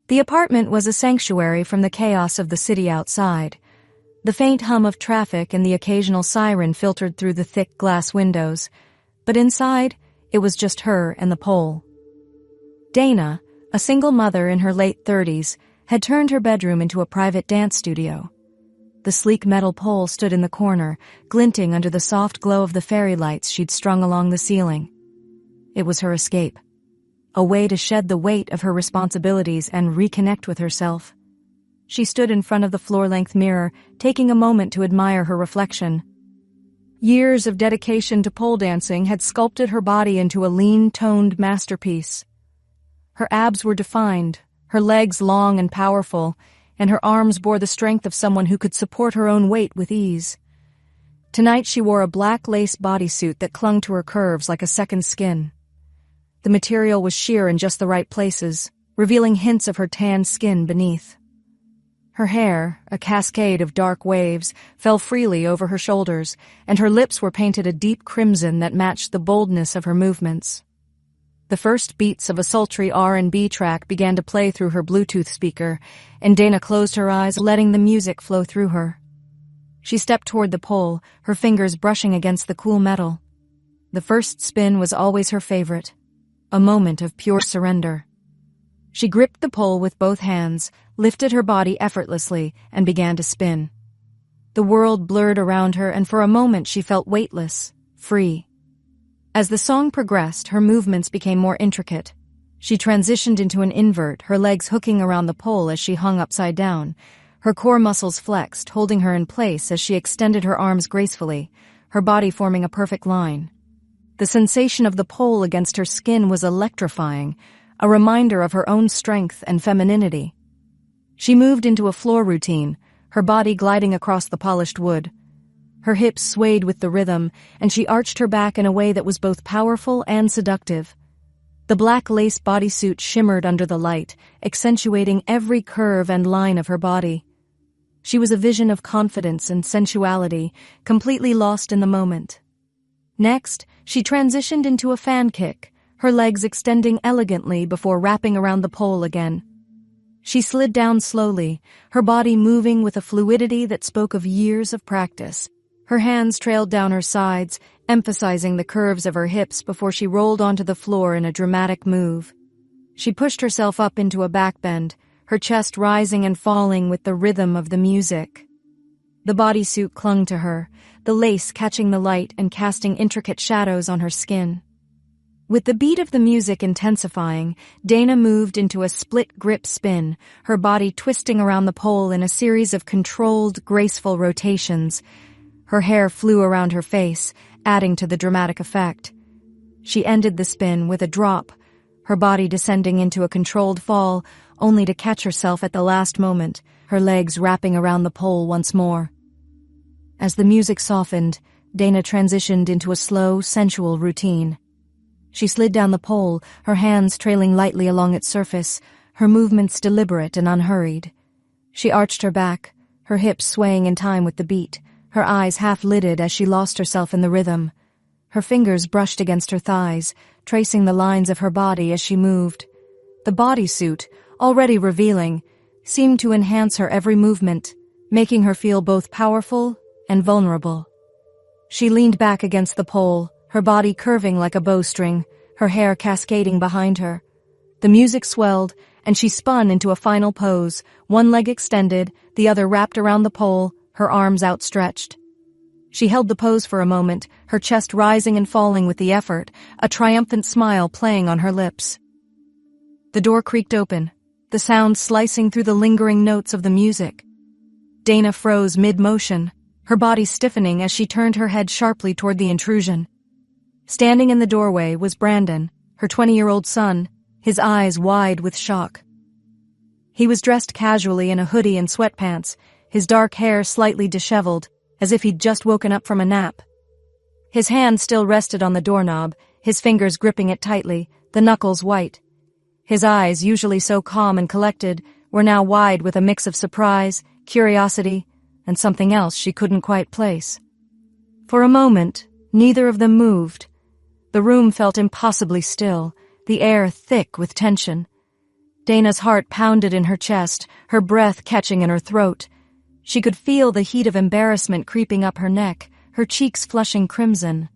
The apartment was a sanctuary from the chaos of the city outside. The faint hum of traffic and the occasional siren filtered through the thick glass windows, but inside, it was just her and the pole. Dana, a single mother in her late 30s, had turned her bedroom into a private dance studio. The sleek metal pole stood in the corner, glinting under the soft glow of the fairy lights she'd strung along the ceiling. It was her escape, a way to shed the weight of her responsibilities and reconnect with herself. She stood in front of the floor-length mirror, taking a moment to admire her reflection. Years of dedication to pole dancing had sculpted her body into a lean-toned masterpiece. Her abs were defined, her legs long and powerful, and her arms bore the strength of someone who could support her own weight with ease. Tonight she wore a black lace bodysuit that clung to her curves like a second skin. The material was sheer in just the right places, revealing hints of her tanned skin beneath. Her hair, a cascade of dark waves, fell freely over her shoulders, and her lips were painted a deep crimson that matched the boldness of her movements. The first beats of a sultry R&B track began to play through her Bluetooth speaker, and Dana closed her eyes, letting the music flow through her. She stepped toward the pole, her fingers brushing against the cool metal. The first spin was always her favorite, a moment of pure surrender. She gripped the pole with both hands, lifted her body effortlessly, and began to spin. The world blurred around her, and for a moment she felt weightless, free. As the song progressed, her movements became more intricate. She transitioned into an invert, her legs hooking around the pole as she hung upside down. Her core muscles flexed, holding her in place as she extended her arms gracefully, her body forming a perfect line. The sensation of the pole against her skin was electrifying, a reminder of her own strength and femininity. She moved into a floor routine, her body gliding across the polished wood. Her hips swayed with the rhythm, and she arched her back in a way that was both powerful and seductive. The black lace bodysuit shimmered under the light, accentuating every curve and line of her body. She was a vision of confidence and sensuality, completely lost in the moment. Next, she transitioned into a fan kick, her legs extending elegantly before wrapping around the pole again. She slid down slowly, her body moving with a fluidity that spoke of years of practice. Her hands trailed down her sides, emphasizing the curves of her hips before she rolled onto the floor in a dramatic move. She pushed herself up into a backbend, her chest rising and falling with the rhythm of the music. The bodysuit clung to her, the lace catching the light and casting intricate shadows on her skin. With the beat of the music intensifying, Dana moved into a split-grip spin, her body twisting around the pole in a series of controlled, graceful rotations. Her hair flew around her face, adding to the dramatic effect. She ended the spin with a drop, her body descending into a controlled fall, only to catch herself at the last moment, her legs wrapping around the pole once more. As the music softened, Dana transitioned into a slow, sensual routine. She slid down the pole, her hands trailing lightly along its surface, her movements deliberate and unhurried. She arched her back, her hips swaying in time with the beat, her eyes half-lidded as she lost herself in the rhythm. Her fingers brushed against her thighs, tracing the lines of her body as she moved. The bodysuit, already revealing, seemed to enhance her every movement, making her feel both powerful and vulnerable. She leaned back against the pole, her body curving like a bowstring, her hair cascading behind her. The music swelled, and she spun into a final pose, one leg extended, the other wrapped around the pole, her arms outstretched. She held the pose for a moment, her chest rising and falling with the effort, a triumphant smile playing on her lips. The door creaked open, the sound slicing through the lingering notes of the music. Dana froze mid-motion, her body stiffening as she turned her head sharply toward the intrusion. Standing in the doorway was Brandon, her 20-year-old son, his eyes wide with shock. He was dressed casually in a hoodie and sweatpants, his dark hair slightly disheveled, as if he'd just woken up from a nap. His hand still rested on the doorknob, his fingers gripping it tightly, the knuckles white. His eyes, usually so calm and collected, were now wide with a mix of surprise, curiosity, and something else she couldn't quite place. For a moment, neither of them moved. The room felt impossibly still, the air thick with tension. Dana's heart pounded in her chest, her breath catching in her throat. She could feel the heat of embarrassment creeping up her neck, her cheeks flushing crimson.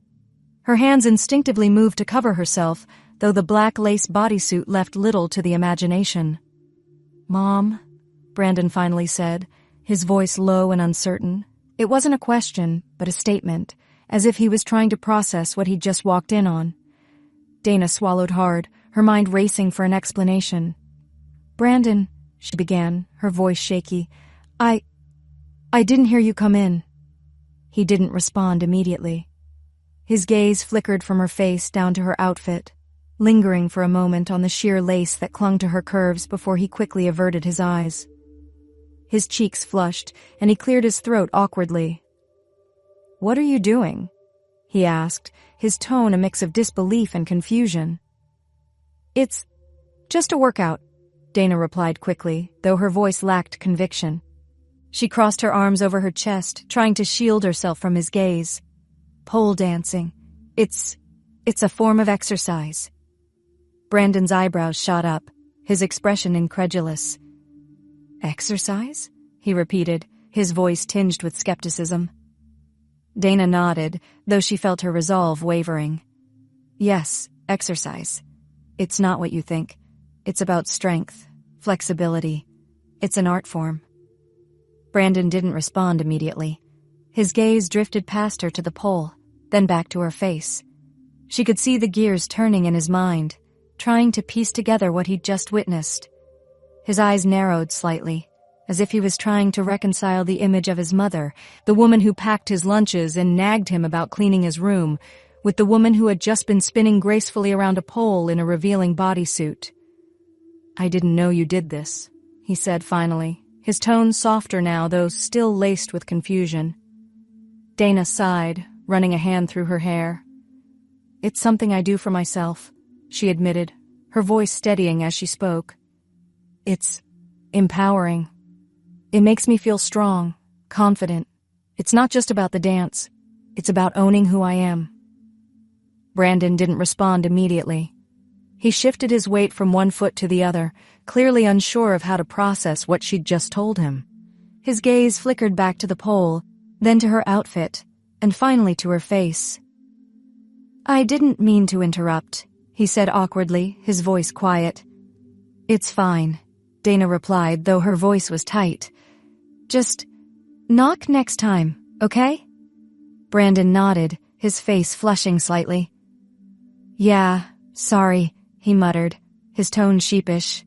Her hands instinctively moved to cover herself, though the black lace bodysuit left little to the imagination. "Mom," Brandon finally said, his voice low and uncertain. It wasn't a question, but a statement, as if he was trying to process what he'd just walked in on. Dana swallowed hard, her mind racing for an explanation. "Brandon," she began, her voice shaky, I didn't hear you come in." He didn't respond immediately. His gaze flickered from her face down to her outfit, lingering for a moment on the sheer lace that clung to her curves before he quickly averted his eyes. His cheeks flushed, and he cleared his throat awkwardly. "What are you doing?" he asked, his tone a mix of disbelief and confusion. "It's just a workout," Dana replied quickly, though her voice lacked conviction. She crossed her arms over her chest, trying to shield herself from his gaze. "Pole dancing. It's a form of exercise." Brandon's eyebrows shot up, his expression incredulous. "Exercise?" he repeated, his voice tinged with skepticism. Dana nodded, though she felt her resolve wavering. "Yes, exercise. It's not what you think. It's about strength, flexibility. It's an art form." Brandon didn't respond immediately. His gaze drifted past her to the pole, then back to her face. She could see the gears turning in his mind, trying to piece together what he'd just witnessed. His eyes narrowed slightly, as if he was trying to reconcile the image of his mother, the woman who packed his lunches and nagged him about cleaning his room, with the woman who had just been spinning gracefully around a pole in a revealing bodysuit. "I didn't know you did this," he said finally, his tone softer now, though still laced with confusion. Dana sighed, running a hand through her hair. "It's something I do for myself," she admitted, her voice steadying as she spoke. "It's empowering. It makes me feel strong, confident. It's not just about the dance. It's about owning who I am." Brandon didn't respond immediately. He shifted his weight from one foot to the other, clearly unsure of how to process what she'd just told him. His gaze flickered back to the pole, then to her outfit, and finally to her face. "I didn't mean to interrupt," he said awkwardly, his voice quiet. "It's fine," Dana replied, though her voice was tight. "Just knock next time, okay?" Brandon nodded, his face flushing slightly. "Yeah, sorry," he muttered, his tone sheepish.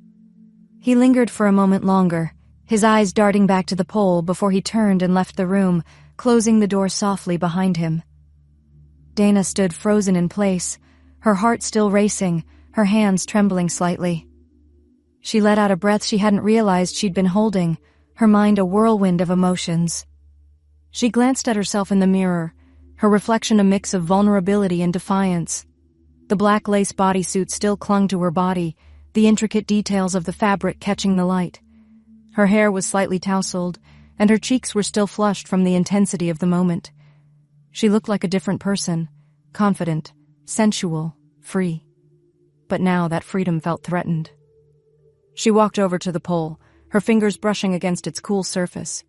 He lingered for a moment longer, his eyes darting back to the pole before he turned and left the room, closing the door softly behind him. Dana stood frozen in place, her heart still racing, her hands trembling slightly. She let out a breath she hadn't realized she'd been holding, her mind a whirlwind of emotions. She glanced at herself in the mirror, her reflection a mix of vulnerability and defiance. The black lace bodysuit still clung to her body, the intricate details of the fabric catching the light. Her hair was slightly tousled, and her cheeks were still flushed from the intensity of the moment. She looked like a different person, confident, sensual, free. But now that freedom felt threatened. She walked over to the pole, her fingers brushing against its cool surface.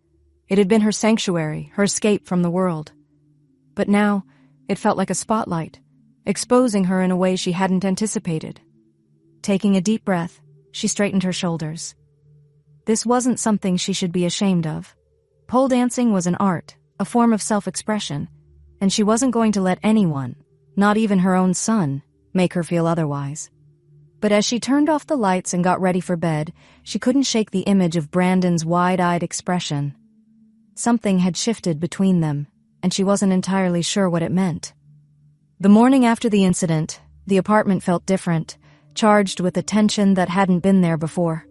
It had been her sanctuary, her escape from the world. But now, it felt like a spotlight, exposing her in a way she hadn't anticipated. Taking a deep breath, she straightened her shoulders. This wasn't something she should be ashamed of. Pole dancing was an art, a form of self-expression, and she wasn't going to let anyone, not even her own son, make her feel otherwise. But as she turned off the lights and got ready for bed, she couldn't shake the image of Brandon's wide-eyed expression. Something had shifted between them, and she wasn't entirely sure what it meant. The morning after the incident, the apartment felt different, charged with a tension that hadn't been there before.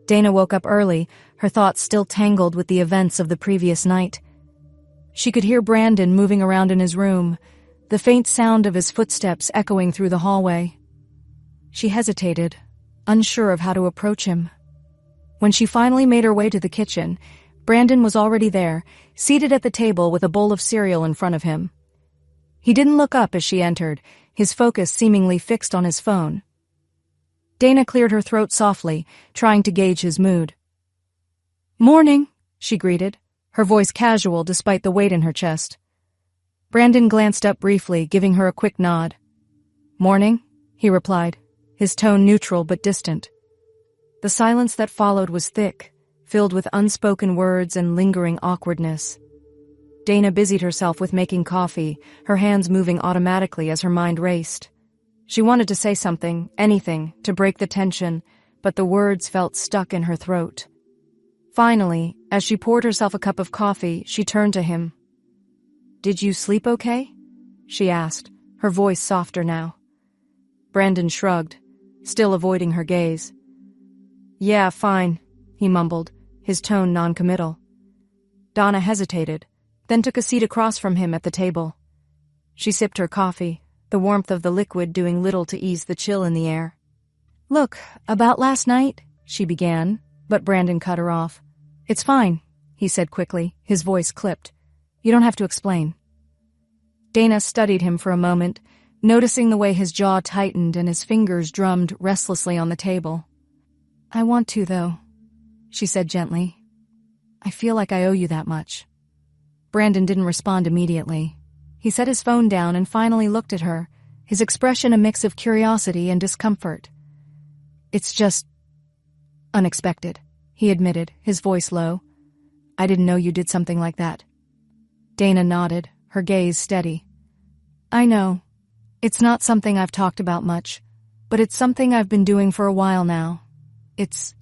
Dana woke up early, her thoughts still tangled with the events of the previous night. She could hear Brandon moving around in his room, the faint sound of his footsteps echoing through the hallway. She hesitated, unsure of how to approach him. When she finally made her way to the kitchen, Brandon was already there, seated at the table with a bowl of cereal in front of him. He didn't look up as she entered, his focus seemingly fixed on his phone. Dana cleared her throat softly, trying to gauge his mood. "Morning," she greeted, her voice casual despite the weight in her chest. Brandon glanced up briefly, giving her a quick nod. "Morning," he replied, his tone neutral but distant. The silence that followed was thick, filled with unspoken words and lingering awkwardness. Dana busied herself with making coffee, her hands moving automatically as her mind raced. She wanted to say something, anything, to break the tension, but the words felt stuck in her throat. Finally, as she poured herself a cup of coffee, she turned to him. "Did you sleep okay?" she asked, her voice softer now. Brandon shrugged, still avoiding her gaze. "Yeah, fine," he mumbled, his tone noncommittal. Donna hesitated, then took a seat across from him at the table. She sipped her coffee, the warmth of the liquid doing little to ease the chill in the air. "Look, about last night," she began, but Brandon cut her off. "It's fine," he said quickly, his voice clipped. "You don't have to explain." Dana studied him for a moment, noticing the way his jaw tightened and his fingers drummed restlessly on the table. "I want to, though," she said gently. "I feel like I owe you that much." Brandon didn't respond immediately. He set his phone down and finally looked at her, his expression a mix of curiosity and discomfort. "It's just unexpected," he admitted, his voice low. "I didn't know you did something like that." Dana nodded, her gaze steady. "I know. It's not something I've talked about much, but it's something I've been doing for a while now. It's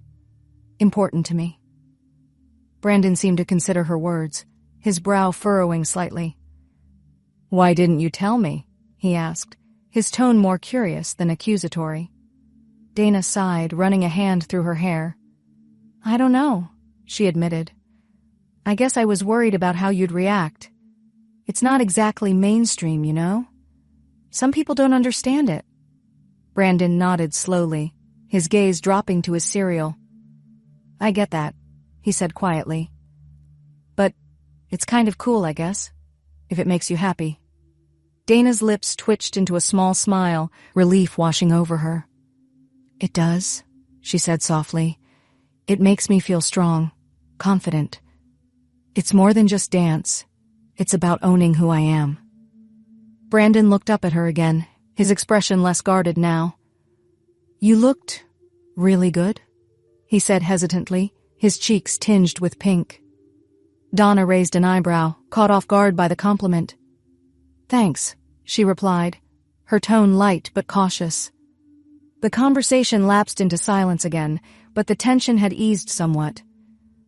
important to me." Brandon seemed to consider her words, his brow furrowing slightly. "Why didn't you tell me?" he asked, his tone more curious than accusatory. Dana sighed, running a hand through her hair. "I don't know," she admitted. "I guess I was worried about how you'd react. It's not exactly mainstream, you know? Some people don't understand it." Brandon nodded slowly, his gaze dropping to his cereal. "I get that," he said quietly. "But it's kind of cool, I guess, if it makes you happy." Dana's lips twitched into a small smile, relief washing over her. "It does," she said softly. "It makes me feel strong, confident. It's more than just dance. It's about owning who I am." Brandon looked up at her again, his expression less guarded now. "You looked really good," he said hesitantly, his cheeks tinged with pink. Donna raised an eyebrow, caught off guard by the compliment. "Thanks," she replied, her tone light but cautious. The conversation lapsed into silence again, but the tension had eased somewhat.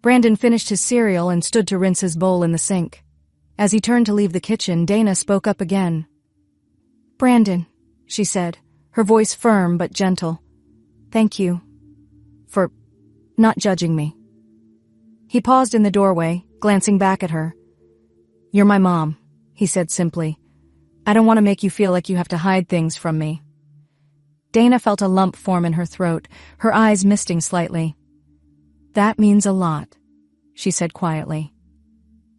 Brandon finished his cereal and stood to rinse his bowl in the sink. As he turned to leave the kitchen, Dana spoke up again. "Brandon," she said, her voice firm but gentle. "Thank you for not judging me." He paused in the doorway, glancing back at her. "You're my mom," he said simply. "I don't want to make you feel like you have to hide things from me." Dana felt a lump form in her throat, her eyes misting slightly. "That means a lot," she said quietly.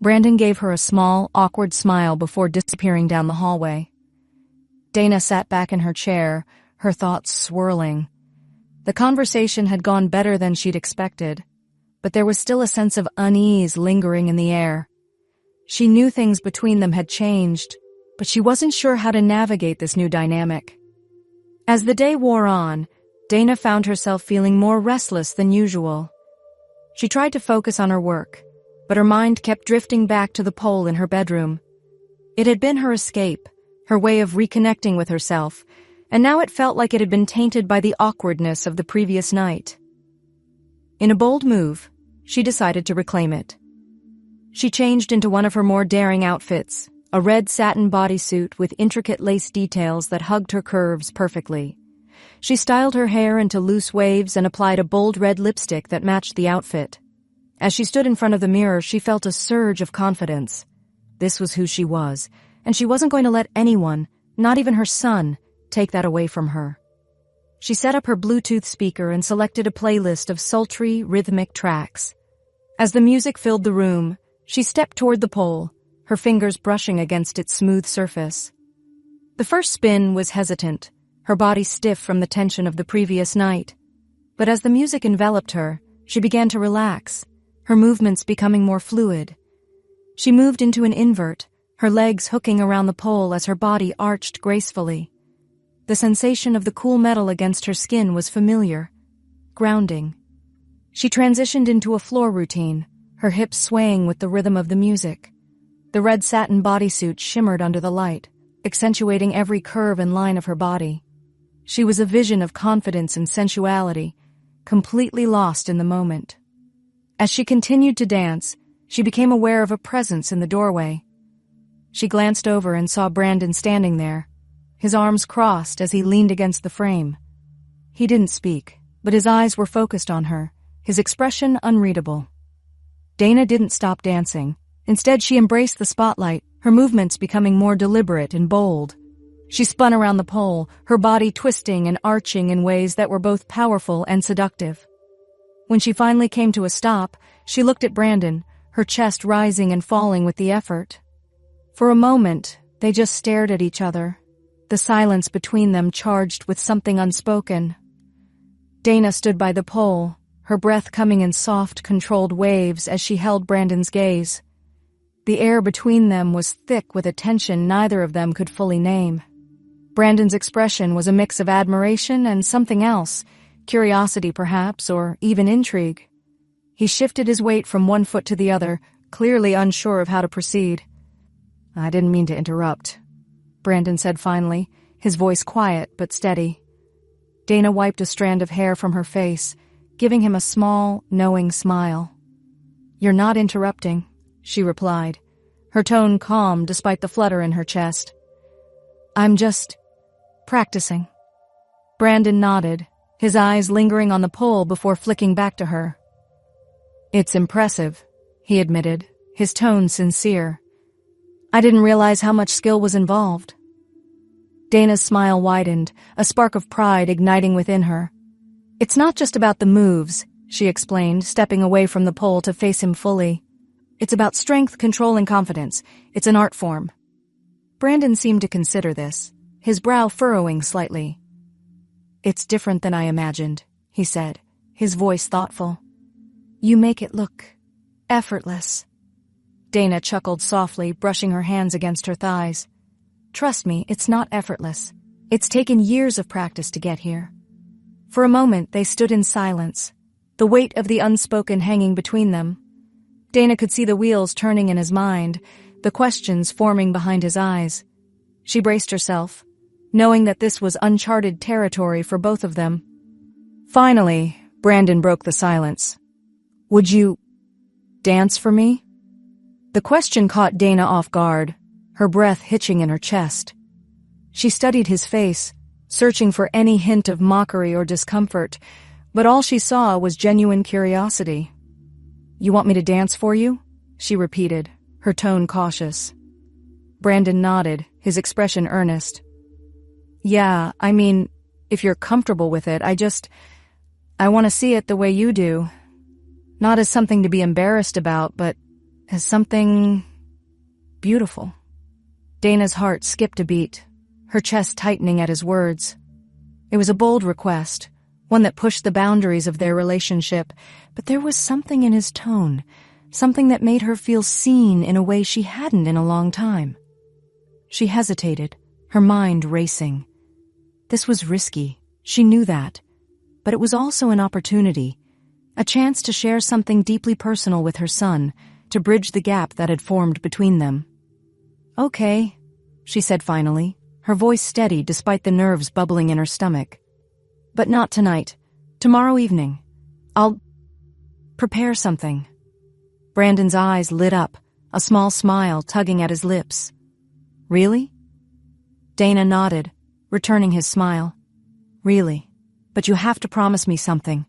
Brandon gave her a small, awkward smile before disappearing down the hallway. Dana sat back in her chair, her thoughts swirling. The conversation had gone better than she'd expected, but there was still a sense of unease lingering in the air. She knew things between them had changed, but she wasn't sure how to navigate this new dynamic. As the day wore on, Dana found herself feeling more restless than usual. She tried to focus on her work, but her mind kept drifting back to the pole in her bedroom. It had been her escape, her way of reconnecting with herself, and now it felt like it had been tainted by the awkwardness of the previous night. In a bold move, she decided to reclaim it. She changed into one of her more daring outfits, a red satin bodysuit with intricate lace details that hugged her curves perfectly. She styled her hair into loose waves and applied a bold red lipstick that matched the outfit. As she stood in front of the mirror, she felt a surge of confidence. This was who she was, and she wasn't going to let anyone, not even her son, take that away from her. She set up her Bluetooth speaker and selected a playlist of sultry, rhythmic tracks. As the music filled the room, she stepped toward the pole, her fingers brushing against its smooth surface. The first spin was hesitant, her body stiff from the tension of the previous night. But as the music enveloped her, she began to relax, her movements becoming more fluid. She moved into an invert, her legs hooking around the pole as her body arched gracefully. The sensation of the cool metal against her skin was familiar, grounding. She transitioned into a floor routine, her hips swaying with the rhythm of the music. The red satin bodysuit shimmered under the light, accentuating every curve and line of her body. She was a vision of confidence and sensuality, completely lost in the moment. As she continued to dance, she became aware of a presence in the doorway. She glanced over and saw Brandon standing there, his arms crossed as he leaned against the frame. He didn't speak, but his eyes were focused on her, his expression unreadable. Dana didn't stop dancing. Instead, she embraced the spotlight, her movements becoming more deliberate and bold. She spun around the pole, her body twisting and arching in ways that were both powerful and seductive. When she finally came to a stop, she looked at Brandon, her chest rising and falling with the effort. For a moment, they just stared at each other, the silence between them charged with something unspoken. Dana stood by the pole, her breath coming in soft, controlled waves as she held Brandon's gaze. The air between them was thick with a tension neither of them could fully name. Brandon's expression was a mix of admiration and something else, curiosity perhaps, or even intrigue. He shifted his weight from one foot to the other, clearly unsure of how to proceed. "I didn't mean to interrupt," Brandon said finally, his voice quiet but steady. Dana wiped a strand of hair from her face, giving him a small, knowing smile. "You're not interrupting," she replied, her tone calm despite the flutter in her chest. "I'm just practicing." Brandon nodded, his eyes lingering on the pole before flicking back to her. "It's impressive," he admitted, his tone sincere. "I didn't realize how much skill was involved." Dana's smile widened, a spark of pride igniting within her. "It's not just about the moves," she explained, stepping away from the pole to face him fully. "It's about strength, control, and confidence. It's an art form." Brandon seemed to consider this, his brow furrowing slightly. "It's different than I imagined," he said, his voice thoughtful. "You make it look effortless." Dana chuckled softly, brushing her hands against her thighs. "Trust me, it's not effortless. It's taken years of practice to get here." For a moment, they stood in silence, the weight of the unspoken hanging between them. Dana could see the wheels turning in his mind, the questions forming behind his eyes. She braced herself, knowing that this was uncharted territory for both of them. Finally, Brandon broke the silence. "Would you dance for me?" The question caught Dana off guard, her breath hitching in her chest. She studied his face, searching for any hint of mockery or discomfort, but all she saw was genuine curiosity. "You want me to dance for you?" she repeated, her tone cautious. Brandon nodded, his expression earnest. "Yeah, I mean, if you're comfortable with it, I want to see it the way you do. Not as something to be embarrassed about, but as something beautiful." Dana's heart skipped a beat, her chest tightening at his words. It was a bold request, one that pushed the boundaries of their relationship, but there was something in his tone, something that made her feel seen in a way she hadn't in a long time. She hesitated, her mind racing. This was risky, she knew that, but it was also an opportunity, a chance to share something deeply personal with her son, to bridge the gap that had formed between them. "Okay," she said finally, her voice steady despite the nerves bubbling in her stomach. "But not tonight. Tomorrow evening. I'll prepare something." Brandon's eyes lit up, a small smile tugging at his lips. "Really?" Dana nodded, returning his smile. "Really. But you have to promise me something."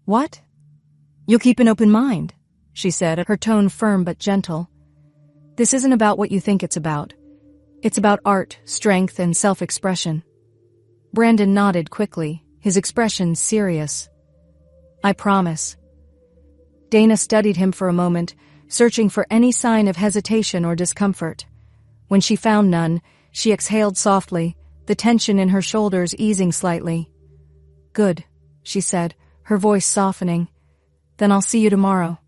"What?" "You'll keep an open mind," she said, her tone firm but gentle. "This isn't about what you think it's about. It's about art, strength, and self-expression." Brandon nodded quickly, his expression serious. "I promise." Dana studied him for a moment, searching for any sign of hesitation or discomfort. When she found none, she exhaled softly, the tension in her shoulders easing slightly. "Good," she said, her voice softening. "Then I'll see you tomorrow."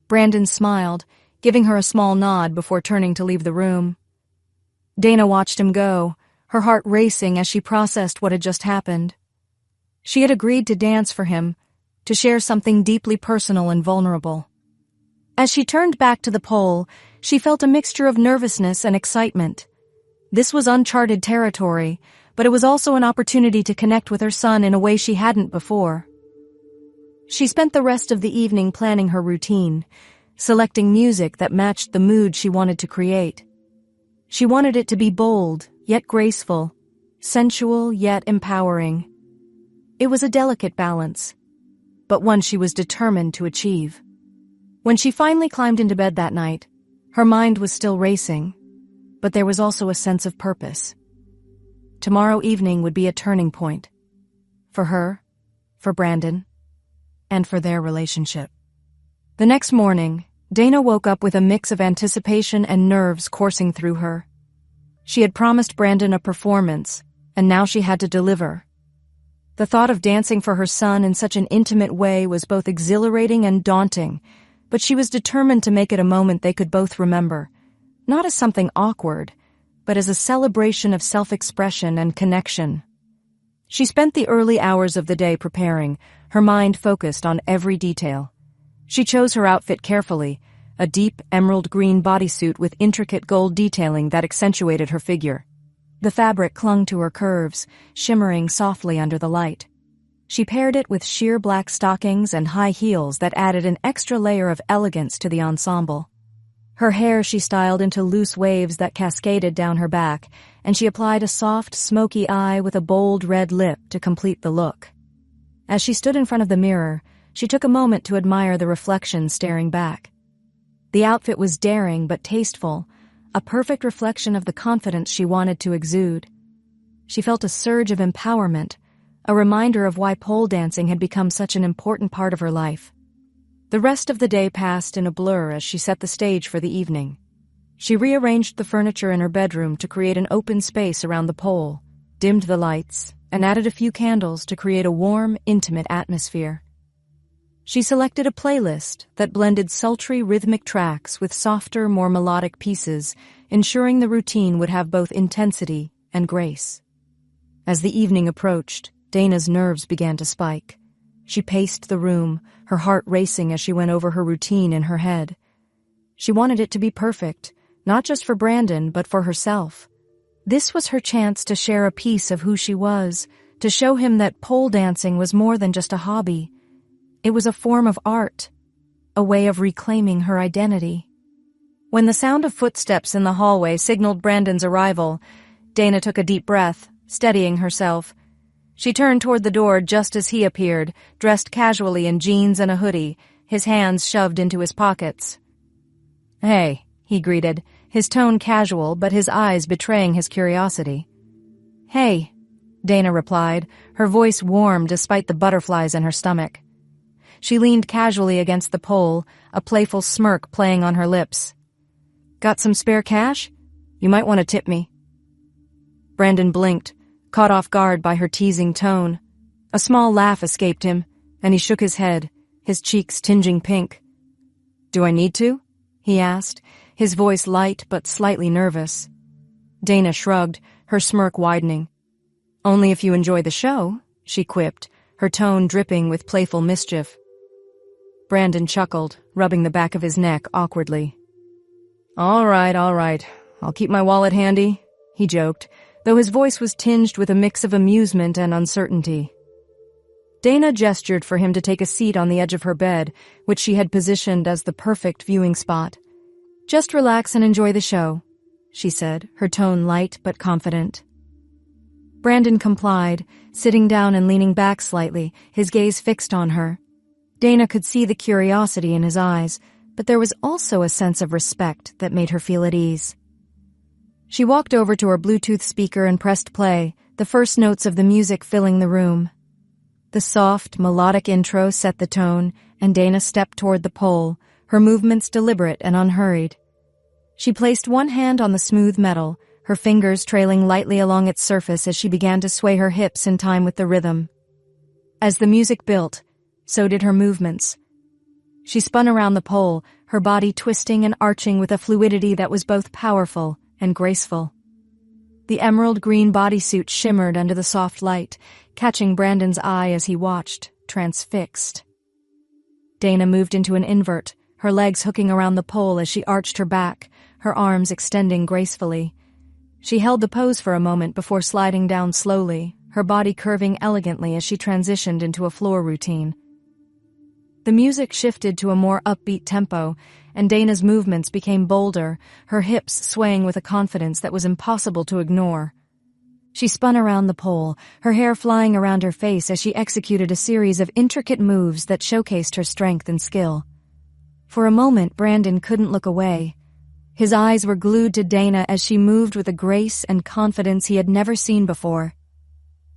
Brandon smiled, giving her a small nod before turning to leave the room. Dana watched him go, her heart racing as she processed what had just happened. She had agreed to dance for him, to share something deeply personal and vulnerable. As she turned back to the pole, she felt a mixture of nervousness and excitement. This was uncharted territory, but it was also an opportunity to connect with her son in a way she hadn't before. She spent the rest of the evening planning her routine, selecting music that matched the mood she wanted to create. She wanted it to be bold, yet graceful, sensual, yet empowering. It was a delicate balance, but one she was determined to achieve. When she finally climbed into bed that night, her mind was still racing, but there was also a sense of purpose. Tomorrow evening would be a turning point. For her, for Brandon, and for their relationship. The next morning, Dana woke up with a mix of anticipation and nerves coursing through her. She had promised Brandon a performance, and now she had to deliver. The thought of dancing for her son in such an intimate way was both exhilarating and daunting, but she was determined to make it a moment they could both remember, not as something awkward, but as a celebration of self-expression and connection. She spent the early hours of the day preparing, her mind focused on every detail. She chose her outfit carefully, a deep emerald green bodysuit with intricate gold detailing that accentuated her figure. The fabric clung to her curves, shimmering softly under the light. She paired it with sheer black stockings and high heels that added an extra layer of elegance to the ensemble. Her hair she styled into loose waves that cascaded down her back, and she applied a soft, smoky eye with a bold red lip to complete the look. As she stood in front of the mirror, she took a moment to admire the reflection staring back. The outfit was daring but tasteful, a perfect reflection of the confidence she wanted to exude. She felt a surge of empowerment, a reminder of why pole dancing had become such an important part of her life. The rest of the day passed in a blur as she set the stage for the evening. She rearranged the furniture in her bedroom to create an open space around the pole, dimmed the lights, and added a few candles to create a warm, intimate atmosphere. She selected a playlist that blended sultry rhythmic tracks with softer, more melodic pieces, ensuring the routine would have both intensity and grace. As the evening approached, Dana's nerves began to spike. She paced the room, her heart racing as she went over her routine in her head. She wanted it to be perfect, not just for Brandon, but for herself. This was her chance to share a piece of who she was, to show him that pole dancing was more than just a hobby. It was a form of art, a way of reclaiming her identity. When the sound of footsteps in the hallway signaled Brandon's arrival, Dana took a deep breath, steadying herself. She turned toward the door just as he appeared, dressed casually in jeans and a hoodie, his hands shoved into his pockets. "Hey," he greeted, his tone casual but his eyes betraying his curiosity. "Hey," Dana replied, her voice warm despite the butterflies in her stomach. She leaned casually against the pole, a playful smirk playing on her lips. "Got some spare cash? You might want to tip me." Brandon blinked, caught off guard by her teasing tone. A small laugh escaped him, and he shook his head, his cheeks tinging pink. "Do I need to?" he asked, his voice light but slightly nervous. Dana shrugged, her smirk widening. "Only if you enjoy the show," she quipped, her tone dripping with playful mischief. Brandon chuckled, rubbing the back of his neck awkwardly. All right, I'll keep my wallet handy," he joked, though his voice was tinged with a mix of amusement and uncertainty. Dana gestured for him to take a seat on the edge of her bed, which she had positioned as the perfect viewing spot. "Just relax and enjoy the show," she said, her tone light but confident. Brandon complied, sitting down and leaning back slightly, his gaze fixed on her. Dana could see the curiosity in his eyes, but there was also a sense of respect that made her feel at ease. She walked over to her Bluetooth speaker and pressed play, the first notes of the music filling the room. The soft, melodic intro set the tone, and Dana stepped toward the pole, her movements deliberate and unhurried. She placed one hand on the smooth metal, her fingers trailing lightly along its surface as she began to sway her hips in time with the rhythm. As the music built, so did her movements. She spun around the pole, her body twisting and arching with a fluidity that was both powerful and graceful. The emerald green bodysuit shimmered under the soft light, catching Brandon's eye as he watched, transfixed. Dana moved into an invert, her legs hooking around the pole as she arched her back, her arms extending gracefully. She held the pose for a moment before sliding down slowly, her body curving elegantly as she transitioned into a floor routine. The music shifted to a more upbeat tempo, and Dana's movements became bolder, her hips swaying with a confidence that was impossible to ignore. She spun around the pole, her hair flying around her face as she executed a series of intricate moves that showcased her strength and skill. For a moment, Brandon couldn't look away. His eyes were glued to Dana as she moved with a grace and confidence he had never seen before.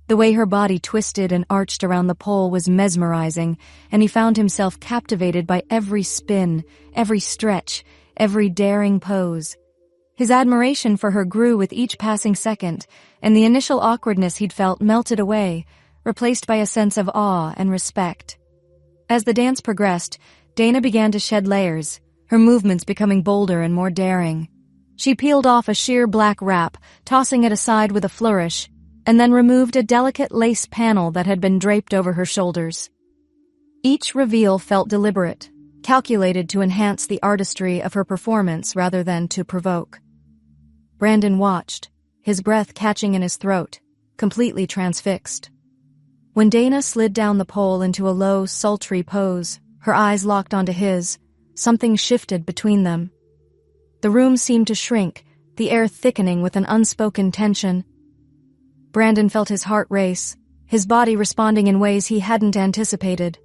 The way her body twisted and arched around the pole was mesmerizing, and he found himself captivated by every spin, every stretch, every daring pose. His admiration for her grew with each passing second, and the initial awkwardness he'd felt melted away, replaced by a sense of awe and respect. As the dance progressed, Dana began to shed layers, her movements becoming bolder and more daring. She peeled off a sheer black wrap, tossing it aside with a flourish, and then removed a delicate lace panel that had been draped over her shoulders. Each reveal felt deliberate, calculated to enhance the artistry of her performance rather than to provoke. Brandon watched, his breath catching in his throat, completely transfixed. When Dana slid down the pole into a low, sultry pose, her eyes locked onto his, something shifted between them. The room seemed to shrink, the air thickening with an unspoken tension. Brandon felt his heart race, his body responding in ways he hadn't anticipated.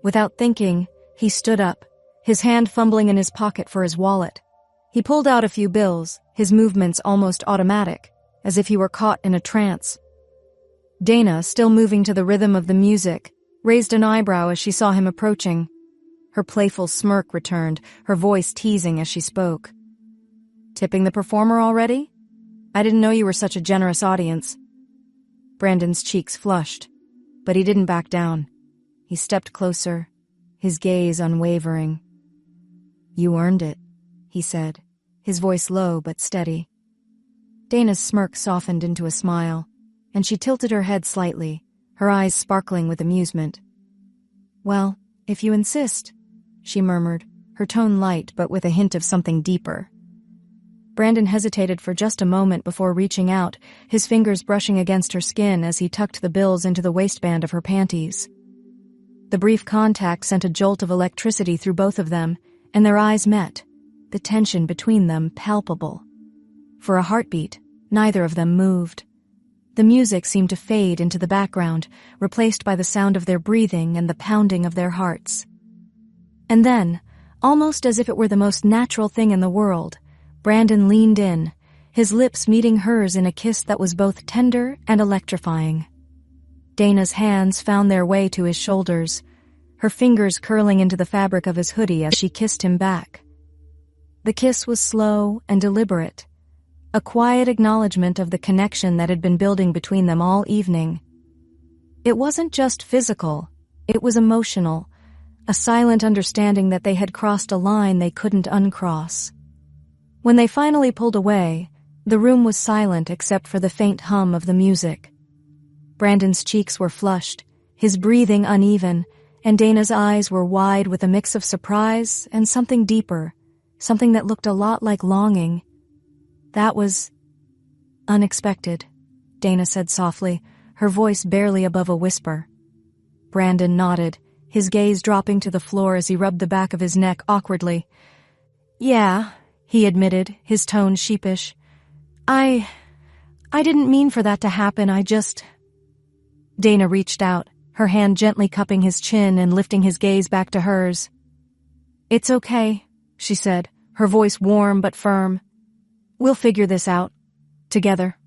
Without thinking, he stood up, his hand fumbling in his pocket for his wallet. He pulled out a few bills, his movements almost automatic, as if he were caught in a trance. Dana, still moving to the rhythm of the music, raised an eyebrow as she saw him approaching. Her playful smirk returned, her voice teasing as she spoke. "Tipping the performer already? I didn't know you were such a generous audience." Brandon's cheeks flushed, but he didn't back down. He stepped closer, his gaze unwavering. "You earned it," he said, his voice low but steady. Dana's smirk softened into a smile, and she tilted her head slightly, her eyes sparkling with amusement. "Well, if you insist," she murmured, her tone light but with a hint of something deeper. Brandon hesitated for just a moment before reaching out, his fingers brushing against her skin as he tucked the bills into the waistband of her panties. The brief contact sent a jolt of electricity through both of them, and their eyes met, the tension between them palpable. For a heartbeat, neither of them moved. The music seemed to fade into the background, replaced by the sound of their breathing and the pounding of their hearts. And then, almost as if it were the most natural thing in the world, Brandon leaned in, his lips meeting hers in a kiss that was both tender and electrifying. Dana's hands found their way to his shoulders, her fingers curling into the fabric of his hoodie as she kissed him back. The kiss was slow and deliberate, a quiet acknowledgement of the connection that had been building between them all evening. It wasn't just physical, it was emotional, a silent understanding that they had crossed a line they couldn't uncross. When they finally pulled away, the room was silent except for the faint hum of the music. Brandon's cheeks were flushed, his breathing uneven, and Dana's eyes were wide with a mix of surprise and something deeper, something that looked a lot like longing. "That was unexpected," Dana said softly, her voice barely above a whisper. Brandon nodded, his gaze dropping to the floor as he rubbed the back of his neck awkwardly. "Yeah," he admitted, his tone sheepish. I didn't mean for that to happen, I just..." Dana reached out, her hand gently cupping his chin and lifting his gaze back to hers. "It's okay," she said, her voice warm but firm. "We'll figure this out. Together."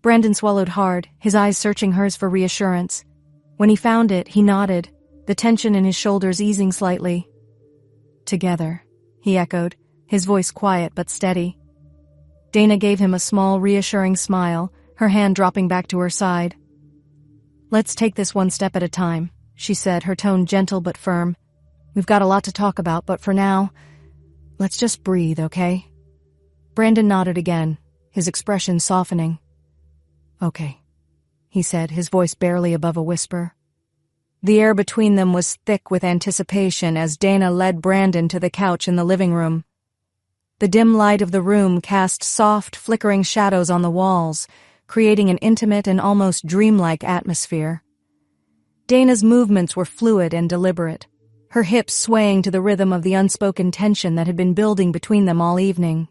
Brandon swallowed hard, his eyes searching hers for reassurance. When he found it, he nodded, the tension in his shoulders easing slightly. "Together," he echoed, his voice quiet but steady. Dana gave him a small, reassuring smile, her hand dropping back to her side. "Let's take this one step at a time," she said, her tone gentle but firm. "We've got a lot to talk about, but for now, let's just breathe, okay?" Brandon nodded again, his expression softening. "Okay," he said, his voice barely above a whisper. The air between them was thick with anticipation as Dana led Brandon to the couch in the living room. The dim light of the room cast soft, flickering shadows on the walls, creating an intimate and almost dreamlike atmosphere. Dana's movements were fluid and deliberate, her hips swaying to the rhythm of the unspoken tension that had been building between them all evening.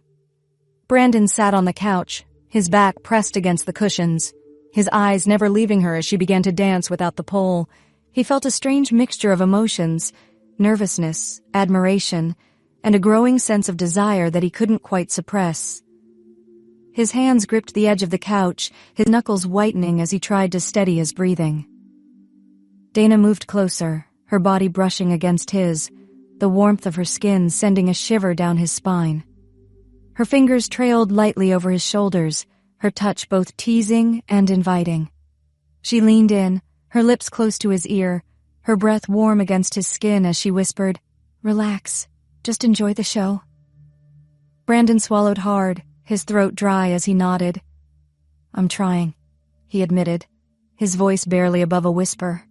Brandon sat on the couch, his back pressed against the cushions, his eyes never leaving her as she began to dance without the pole. He felt a strange mixture of emotions, nervousness, admiration, and a growing sense of desire that he couldn't quite suppress. His hands gripped the edge of the couch, his knuckles whitening as he tried to steady his breathing. Dana moved closer, her body brushing against his, the warmth of her skin sending a shiver down his spine. Her fingers trailed lightly over his shoulders, her touch both teasing and inviting. She leaned in, her lips close to his ear, her breath warm against his skin as she whispered, "Relax. Just enjoy the show." Brandon swallowed hard, his throat dry as he nodded. "I'm trying," he admitted, his voice barely above a whisper.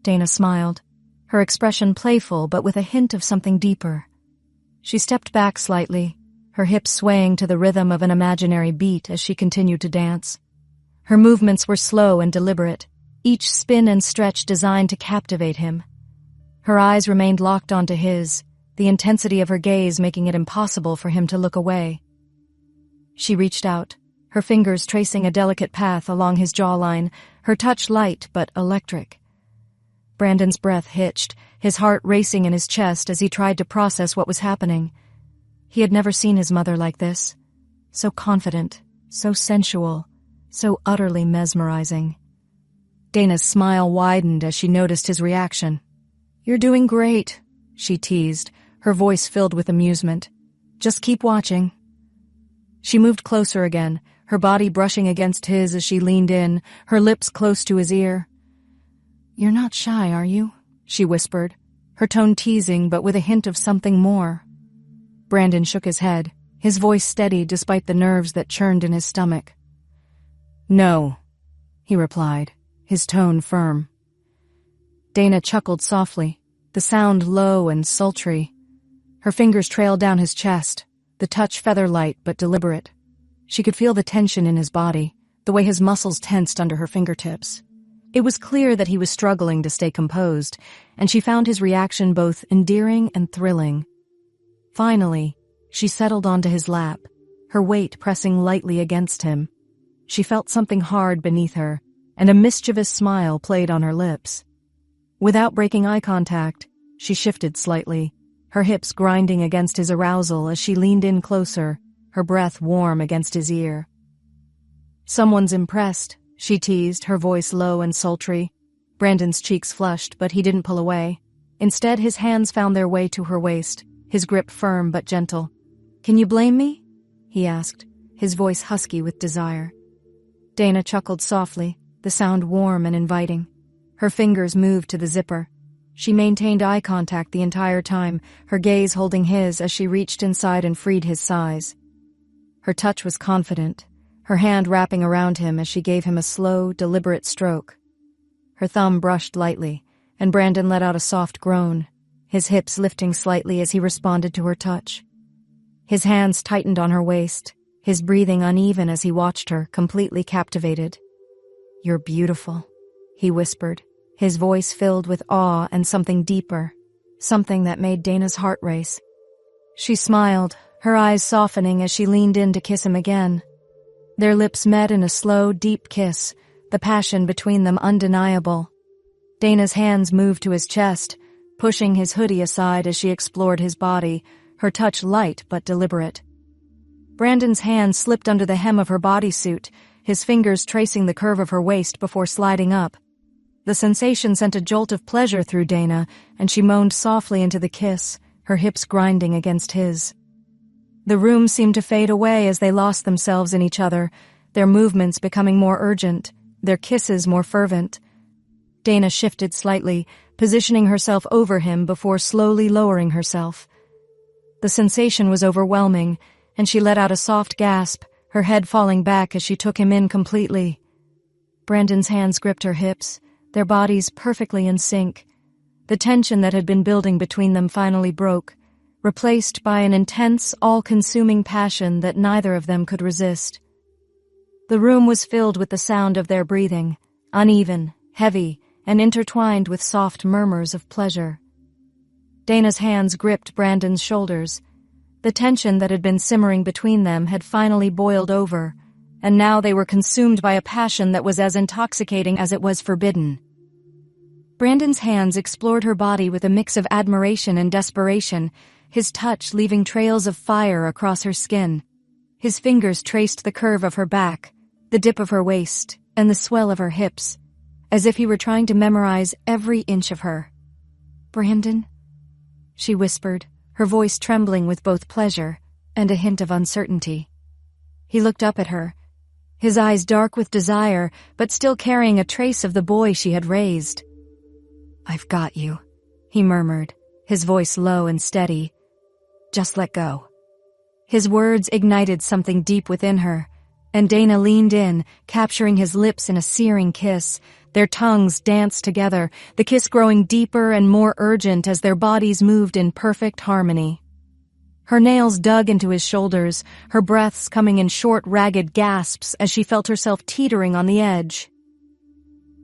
Dana smiled, her expression playful but with a hint of something deeper. She stepped back slightly, her hips swaying to the rhythm of an imaginary beat as she continued to dance. Her movements were slow and deliberate, each spin and stretch designed to captivate him. Her eyes remained locked onto his, the intensity of her gaze making it impossible for him to look away. She reached out, her fingers tracing a delicate path along his jawline, her touch light but electric. Brandon's breath hitched, his heart racing in his chest as he tried to process what was happening. He had never seen his mother like this. So confident, so sensual, so utterly mesmerizing. Dana's smile widened as she noticed his reaction. "You're doing great," she teased, her voice filled with amusement. "Just keep watching." She moved closer again, her body brushing against his as she leaned in, her lips close to his ear. "You're not shy, are you?" she whispered, her tone teasing but with a hint of something more. Brandon shook his head, his voice steady despite the nerves that churned in his stomach. "No," he replied, his tone firm. Dana chuckled softly, the sound low and sultry. Her fingers trailed down his chest, the touch feather-light but deliberate. She could feel the tension in his body, the way his muscles tensed under her fingertips. It was clear that he was struggling to stay composed, and she found his reaction both endearing and thrilling. Finally, she settled onto his lap, her weight pressing lightly against him. She felt something hard beneath her, and a mischievous smile played on her lips. Without breaking eye contact, she shifted slightly, her hips grinding against his arousal as she leaned in closer, her breath warm against his ear. "Someone's impressed," she teased, her voice low and sultry. Brandon's cheeks flushed, but he didn't pull away. Instead, his hands found their way to her waist, his grip firm but gentle. "Can you blame me?" he asked, his voice husky with desire. Dana chuckled softly, the sound warm and inviting. Her fingers moved to the zipper. She maintained eye contact the entire time, her gaze holding his as she reached inside and freed his size. Her touch was confident, her hand wrapping around him as she gave him a slow, deliberate stroke. Her thumb brushed lightly, and Brandon let out a soft groan, his hips lifting slightly as he responded to her touch. His hands tightened on her waist, his breathing uneven as he watched her, completely captivated. "You're beautiful," he whispered, his voice filled with awe and something deeper, something that made Dana's heart race. She smiled, her eyes softening as she leaned in to kiss him again. Their lips met in a slow, deep kiss, the passion between them undeniable. Dana's hands moved to his chest, pushing his hoodie aside as she explored his body, her touch light but deliberate. Brandon's hand slipped under the hem of her bodysuit, his fingers tracing the curve of her waist before sliding up. The sensation sent a jolt of pleasure through Dana, and she moaned softly into the kiss, her hips grinding against his. The room seemed to fade away as they lost themselves in each other, their movements becoming more urgent, their kisses more fervent. Dana shifted slightly, positioning herself over him before slowly lowering herself. The sensation was overwhelming, and she let out a soft gasp, her head falling back as she took him in completely. Brandon's hands gripped her hips, their bodies perfectly in sync. The tension that had been building between them finally broke, replaced by an intense, all-consuming passion that neither of them could resist. The room was filled with the sound of their breathing, uneven, heavy, and intertwined with soft murmurs of pleasure. Dana's hands gripped Brandon's shoulders. The tension that had been simmering between them had finally boiled over, and now they were consumed by a passion that was as intoxicating as it was forbidden. Brandon's hands explored her body with a mix of admiration and desperation, his touch leaving trails of fire across her skin. His fingers traced the curve of her back, the dip of her waist, and the swell of her hips, as if he were trying to memorize every inch of her. "Brandon?" she whispered, her voice trembling with both pleasure and a hint of uncertainty. He looked up at her, his eyes dark with desire, but still carrying a trace of the boy she had raised. "I've got you," he murmured, his voice low and steady. "Just let go." His words ignited something deep within her, and Dana leaned in, capturing his lips in a searing kiss. Their tongues danced together, the kiss growing deeper and more urgent as their bodies moved in perfect harmony. Her nails dug into his shoulders, her breaths coming in short, ragged gasps as she felt herself teetering on the edge.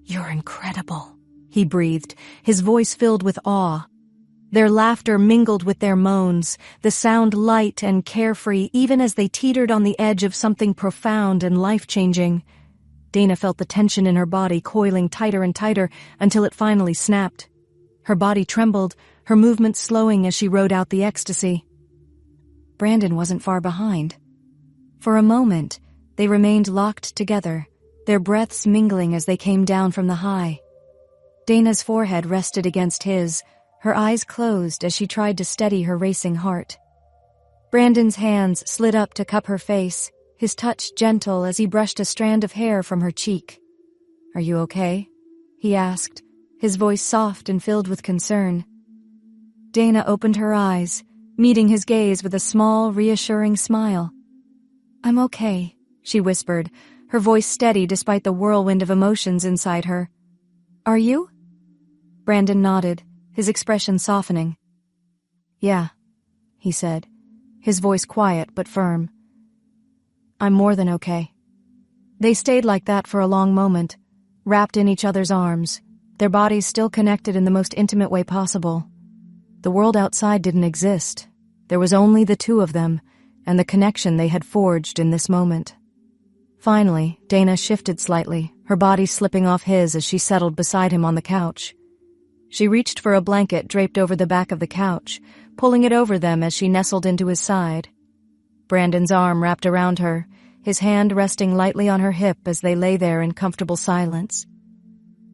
"You're incredible," he breathed, his voice filled with awe. Their laughter mingled with their moans, the sound light and carefree even as they teetered on the edge of something profound and life-changing. Dana felt the tension in her body coiling tighter and tighter until it finally snapped. Her body trembled, her movements slowing as she rode out the ecstasy. Brandon wasn't far behind. For a moment, they remained locked together, their breaths mingling as they came down from the high. Dana's forehead rested against his, her eyes closed as she tried to steady her racing heart. Brandon's hands slid up to cup her face, his touch gentle as he brushed a strand of hair from her cheek. "Are you okay?" he asked, his voice soft and filled with concern. Dana opened her eyes, meeting his gaze with a small, reassuring smile. "I'm okay," she whispered, her voice steady despite the whirlwind of emotions inside her. "Are you?" Brandon nodded, his expression softening. "Yeah," he said, his voice quiet but firm. "I'm more than okay." They stayed like that for a long moment, wrapped in each other's arms, their bodies still connected in the most intimate way possible. The world outside didn't exist. There was only the two of them, and the connection they had forged in this moment. Finally, Dana shifted slightly, her body slipping off his as she settled beside him on the couch. She reached for a blanket draped over the back of the couch, pulling it over them as she nestled into his side. Brandon's arm wrapped around her, his hand resting lightly on her hip as they lay there in comfortable silence.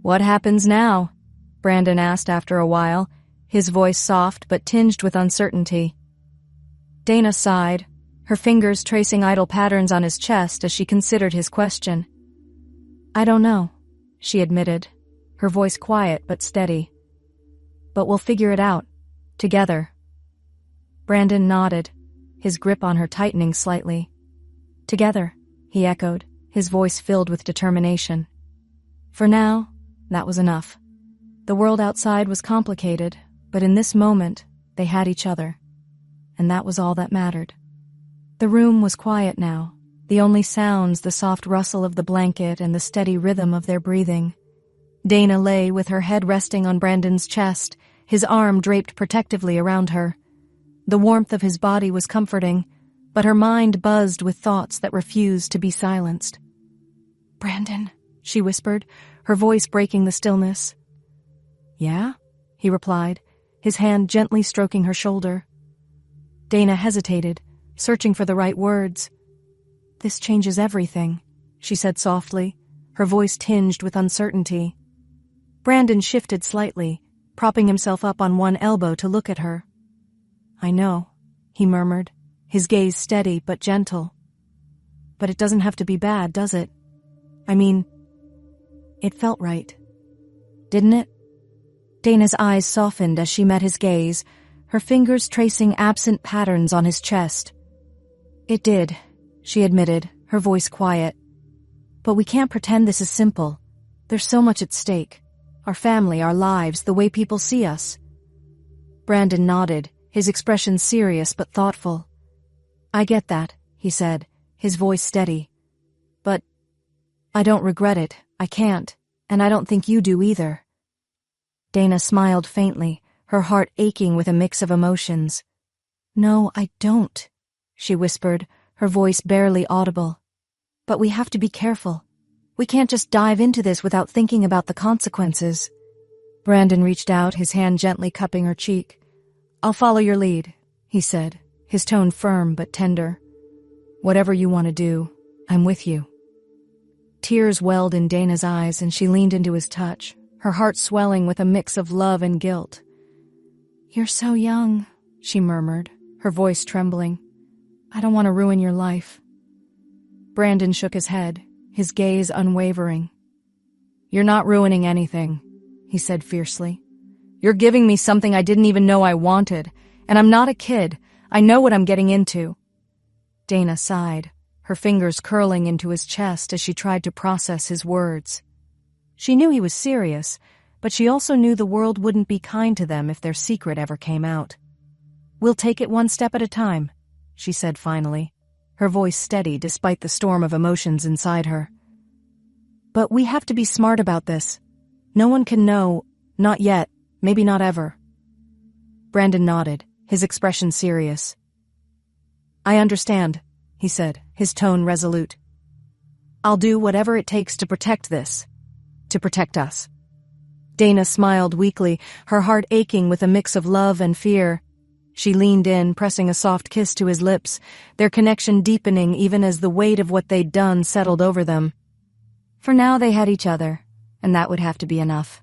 "What happens now?" Brandon asked after a while, his voice soft but tinged with uncertainty. Dana sighed, her fingers tracing idle patterns on his chest as she considered his question. "I don't know," she admitted, her voice quiet but steady. "But we'll figure it out. Together." Brandon nodded, his grip on her tightening slightly. "Together," he echoed, his voice filled with determination. For now, that was enough. The world outside was complicated, but in this moment, they had each other. And that was all that mattered. The room was quiet now, the only sounds the soft rustle of the blanket and the steady rhythm of their breathing. Dana lay with her head resting on Brandon's chest, his arm draped protectively around her. The warmth of his body was comforting, but her mind buzzed with thoughts that refused to be silenced. "Brandon," she whispered, her voice breaking the stillness. "Yeah?" he replied, his hand gently stroking her shoulder. Dana hesitated, searching for the right words. "This changes everything," she said softly, her voice tinged with uncertainty. Brandon shifted slightly, propping himself up on one elbow to look at her. "I know," he murmured, his gaze steady but gentle. But it doesn't have to be bad, does it? I mean, it felt right. Didn't it? Dana's eyes softened as she met his gaze, her fingers tracing absent patterns on his chest. It did, she admitted, her voice quiet. But we can't pretend this is simple. There's so much at stake. Our family, our lives, the way people see us. Brandon nodded, his expression serious but thoughtful. I get that, he said, his voice steady. But I don't regret it, I can't, and I don't think you do either. Dana smiled faintly, her heart aching with a mix of emotions. No, I don't, she whispered, her voice barely audible. But we have to be careful. We can't just dive into this without thinking about the consequences. Brandon reached out, his hand gently cupping her cheek. I'll follow your lead, he said, his tone firm but tender. Whatever you want to do, I'm with you. Tears welled in Dana's eyes and she leaned into his touch, her heart swelling with a mix of love and guilt. You're so young, she murmured, her voice trembling. I don't want to ruin your life. Brandon shook his head, his gaze unwavering. You're not ruining anything, he said fiercely. You're giving me something I didn't even know I wanted, and I'm not a kid. I know what I'm getting into. Dana sighed, her fingers curling into his chest as she tried to process his words. She knew he was serious, but she also knew the world wouldn't be kind to them if their secret ever came out. We'll take it one step at a time, she said finally, her voice steady despite the storm of emotions inside her. But we have to be smart about this. No one can know, not yet, maybe not ever. Brandon nodded, his expression serious. I understand, he said, his tone resolute. I'll do whatever it takes to protect this. To protect us. Dana smiled weakly, her heart aching with a mix of love and fear. She leaned in, pressing a soft kiss to his lips, their connection deepening even as the weight of what they'd done settled over them. For now they had each other, and that would have to be enough.